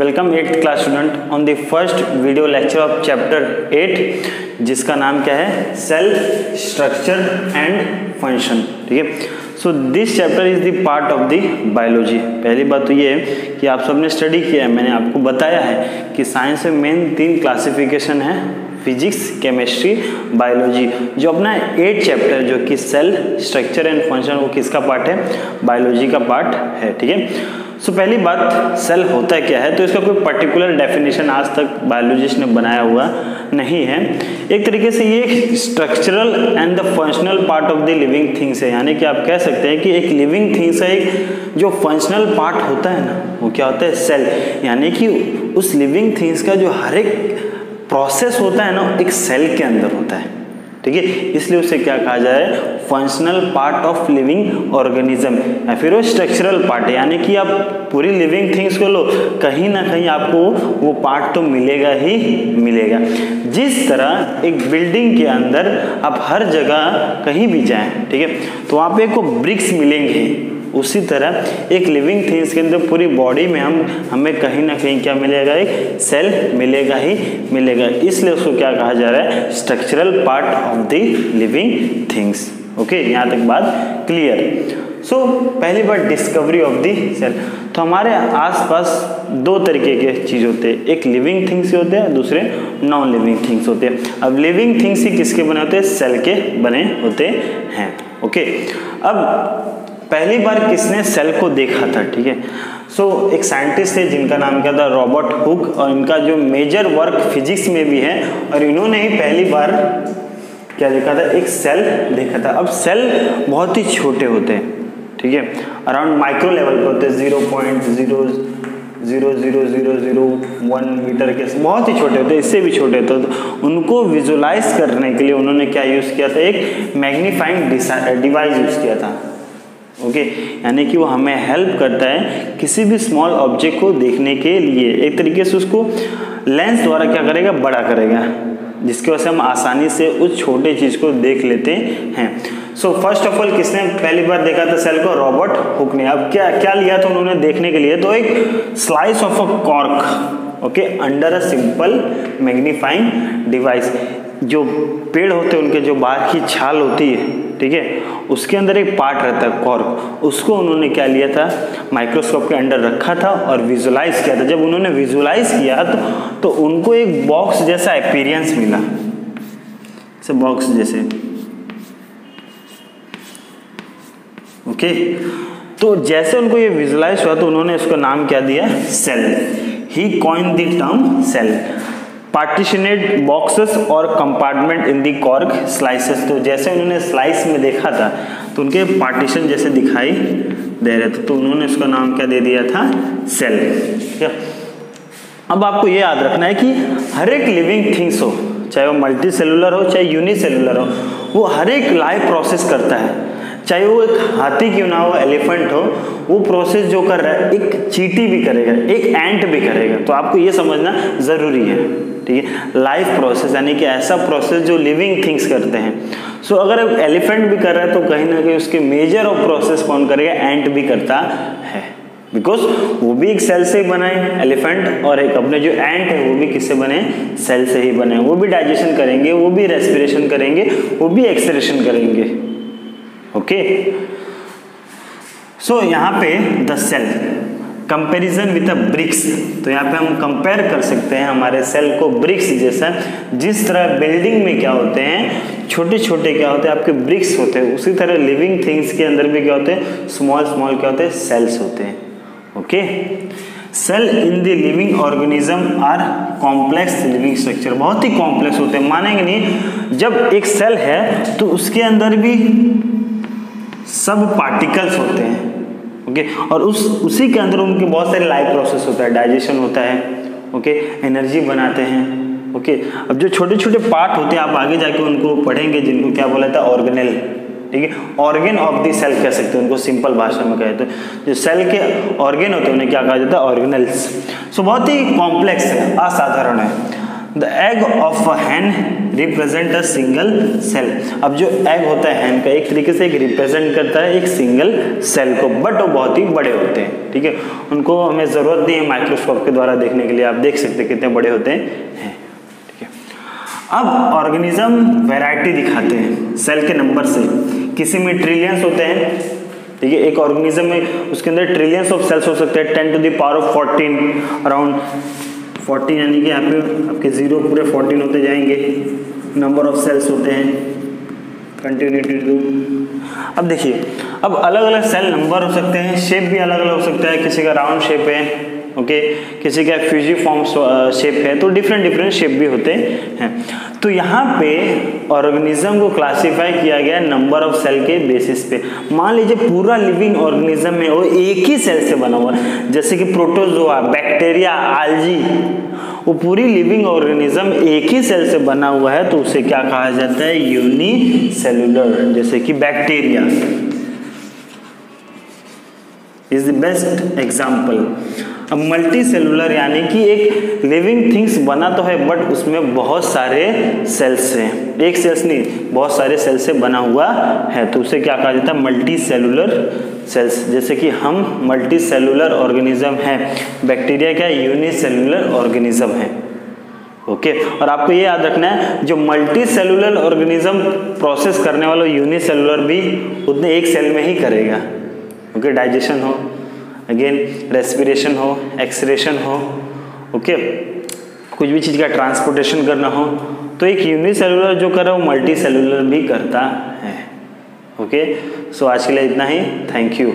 Welcome 8th class student on the first video lecture of chapter 8 जिसका नाम क्या है, सेल स्ट्रक्चर एंड फंक्शन। ठीक है, so this chapter is the part of the biology. पहली बात तो ये है कि आप सबने स्टडी किया है, मैंने आपको बताया है कि साइंस में मेन 3 क्लासिफिकेशन है, फिजिक्स, केमिस्ट्री, बायोलॉजी। जो अपना 8 चैप्टर जो कि सेल स्ट्रक्चर एंड फंक्शन, वो किसका पार्ट है, बायोलॉजी का पार्ट है। ठीक है, सो पहली बात, सेल होता क्या है, तो इसका कोई पर्टिकुलर डेफिनेशन आज तक बायोलॉजिस्ट ने बनाया हुआ नहीं है। एक तरीके से ये structural and the functional part of the living things है, यानी कि आप कह सकते हैं कि एक लिविंग थिंग्स का एक जो फंक्शनल पार्ट होता है ना, वो क्या होता है, सेल। यानी कि उस लिविंग थिंग्स का जो हर एक प्रोसेस होता है ना, एक सेल के अंदर होता है। ठीक है, इसलिए उसे क्या कहा जाए, functional part of living organism, या फिर वो स्ट्रक्चरल पार्ट है। यानी कि आप पूरी लिविंग थिंग्स को लो, कहीं ना कहीं आपको वो पार्ट तो मिलेगा ही मिलेगा। जिस तरह एक बिल्डिंग के अंदर आप हर जगह कहीं भी जाएं, ठीक है, तो वहाँ पे आपको ब्रिक्स मिलेंगे, उसी तरह एक लिविंग थिंग्स के अंदर पूरी बॉडी में हमें कहीं ना कहीं क्या मिलेगा, एक सेल मिलेगा ही मिलेगा। इसलिए उसको क्या कहा जा रहा है, structural part of the living things. Okay, यहाँ तक बात क्लियर। सो पहली बात, डिस्कवरी ऑफ द सेल। तो हमारे आसपास 2 तरीके के चीज होते हैं, एक लिविंग थिंग्स होते हैं, दूसरे नॉन लिविंग थिंग्स होते हैं। अब लिविंग थिंग्स ही किसके बने होते हैं, सेल के बने होते हैं। ओके, अब पहली बार किसने सेल को देखा था, ठीक है, सो एक साइंटिस्ट थे जिनका नाम क्या था, रॉबर्ट हुक, और इनका जो मेजर वर्क फिजिक्स में भी है, और इन्होंने ही पहली बार क्या देखा था, एक सेल देखा था। अब सेल बहुत ही छोटे होते हैं, ठीक है, अराउंड माइक्रो लेवल पे होते हैं, 0.0000001 मीटर के, बहुत ही छोटे होते हैं, इससे भी छोटे होते हैं। तो उनको विजुलाइज करने के लिए उन्होंने क्या यूज किया था, एक मैग्नीफाइंग डिवाइस यूज किया था। ओके, यानी कि वो हमें हेल्प करता है किसी भी स्मॉल ऑब्जेक्ट को देखने के लिए, एक तरीके से उसको लेंस द्वारा क्या करेगा, बड़ा करेगा, जिसकी वजह से हम आसानी से उस छोटे चीज को देख लेते हैं। सो फर्स्ट ऑफ ऑल किसने पहली बार देखा था सेल को, रॉबर्ट हुक ने। अब क्या लिया था उन्होंने देखने के लिए, तो एक slice of a cork, okay, under a simple magnifying device. जो पेड़ होते हैं उनके जो बाहर की छाल होती है, ठीक है, उसके अंदर एक पार्ट रहता है कॉर्क, उसको उन्होंने क्या लिया था, माइक्रोस्कोप के अंदर रखा था और विजुलाइज किया था। जब उन्होंने विजुलाइज किया तो उनको एक बॉक्स जैसा अपीयरेंस मिला, जैसे बॉक्स जैसे। ओके, तो जैसे उनको ये विजुलाइज हुआ तो उन्होंने इसका नाम क्या दिया, cell. He coined the term cell. Partitioned boxes और compartment in the cork slices. तो जैसे उन्होंने स्लाइस में देखा था तो उनके पार्टीशन जैसे दिखाई दे रहे थे, तो उन्होंने उसका नाम क्या दे दिया था, सेल। अब आपको ये याद रखना है कि हर एक लिविंग थिंग्स हो, चाहे वो मल्टी सेलुलर हो चाहे यूनिसेलुलर हो, वो हर एक लाइफ प्रोसेस करता है। चाहे वो एक हाथी क्यों ना हो, एलिफेंट हो, वो प्रोसेस जो कर रहा है, एक चींटी भी करेगा, एक एंट भी करेगा। तो आपको ये समझना जरूरी है, ठीक है, लाइफ प्रोसेस यानी कि ऐसा प्रोसेस जो लिविंग थिंग्स करते हैं। सो अगर एलिफेंट भी कर रहा है तो कहीं ना कहीं उसके मेजर ऑफ प्रोसेस कौन करेगा, एंट भी करता है, बिकॉज वो भी एक सेल से ही बना है एलिफेंट, और एक अपने जो एंट है वो भी किससे बने, सेल से ही बने। वो भी डाइजेशन करेंगे, वो भी रेस्पिरेशन करेंगे, वो भी एक्सक्रीशन करेंगे। ओके, सो यहाँ पे the cell comparison with a bricks. तो यहाँ पे हम कंपेयर कर सकते हैं हमारे सेल को ब्रिक्स जैसा। जिस तरह बिल्डिंग में क्या होते हैं, छोटे छोटे क्या होते हैं, आपके ब्रिक्स होते हैं, उसी तरह लिविंग थिंग्स के अंदर भी क्या होते हैं, स्मॉल स्मॉल क्या होते हैं, सेल्स होते हैं। Okay, cell in the living organism are complex living structure. बहुत ही कॉम्प्लेक्स होते हैं, मानेंगे नहीं, जब एक सेल है तो उसके अंदर भी सब पार्टिकल्स होते हैं। ओके, और उसी के अंदर उनके बहुत सारे लाइफ प्रोसेस होता है, डाइजेशन होता है, ओके, एनर्जी बनाते हैं। ओके, अब जो छोटे छोटे पार्ट होते हैं आप आगे जाके उनको पढ़ेंगे, जिनको क्या बोला था, ऑर्गेनेल, ठीक है, ऑर्गेन ऑफ द सेल कह सकते हैं उनको, सिंपल भाषा में कहे तो जो सेल के ऑर्गेन होते हैं उन्हें क्या कहा जाता है, ऑर्गेनल्स। सो बहुत ही कॉम्प्लेक्स है, असाधारण है। The egg of a hen represent a single cell. अब जो एग होता है हैन का एक तरीके से एक रिप्रेजेंट करता है एक सिंगल सेल को, बट वो बहुत ही बड़े होते हैं, ठीक है। उनको हमें ज़रूरत नहीं है माइक्रोस्कोप के द्वारा देखने के लिए, आप देख सकते हैं कितने बड़े होते हैं, ठीक है। अब ऑर्गेनिज्म वैरायटी दिखाते हैं सेल के नंबर से। किसी में ट्रिलियंस होते हैं, ठीक है, एक ऑर्गेनिज्म में उसके अंदर ट्रिलियंस ऑफ सेल्स हो सकते हैं, 10 to the power of 14 around 14, यानी कि यहाँ पे आपके 0 पूरे 14 होते जाएंगे नंबर ऑफ सेल्स होते हैं, कंटिन्यूटी टू। अब देखिए, अब अलग अलग सेल नंबर हो सकते हैं, शेप भी अलग अलग हो सकता है, किसी का राउंड शेप है, ओके, किसी का फ्यूजिफॉर्म शेप है, तो डिफरेंट डिफरेंट शेप भी होते हैं। तो यहाँ पे ऑर्गेनिज्म को क्लासिफाई किया गया नंबर ऑफ सेल के बेसिस पे। मान लीजिए पूरा लिविंग ऑर्गेनिज्म है वो एक ही सेल से बना हुआ है, जैसे कि प्रोटोजोआ, बैक्टीरिया, आल्जी, वो पूरी लिविंग ऑर्गेनिज्म एक ही सेल से बना हुआ है, तो उसे क्या कहा जाता है, यूनिसेलुलर। जैसे कि bacteria is the best example. अब मल्टी सेलुलर यानी कि एक लिविंग थिंग्स बना तो है बट उसमें बहुत सारे सेल्स हैं, एक सेल्स नहीं बहुत सारे सेल से बना हुआ है, तो उसे क्या कहा जाता है, मल्टी सेलुलर सेल्स। जैसे कि हम मल्टी सेलुलर ऑर्गेनिज्म हैं, बैक्टीरिया क्या यूनिसेलुलर ऑर्गेनिज्म है, ओके। और आपको ये याद रखना है जो मल्टी सेलुलर ऑर्गेनिज्म प्रोसेस करने वाला यूनिसेलुलर भी उतने एक सेल में ही करेगा, ओके। डाइजेशन हो, अगेन रेस्पिरेशन हो, एक्सक्रेशन हो, ओके, कुछ भी चीज़ का ट्रांसपोर्टेशन करना हो, तो एक यूनिसेलुलर जो कर रहा है वो मल्टी सेलुलर भी करता है, ओके। सो आज के लिए इतना ही, थैंक यू।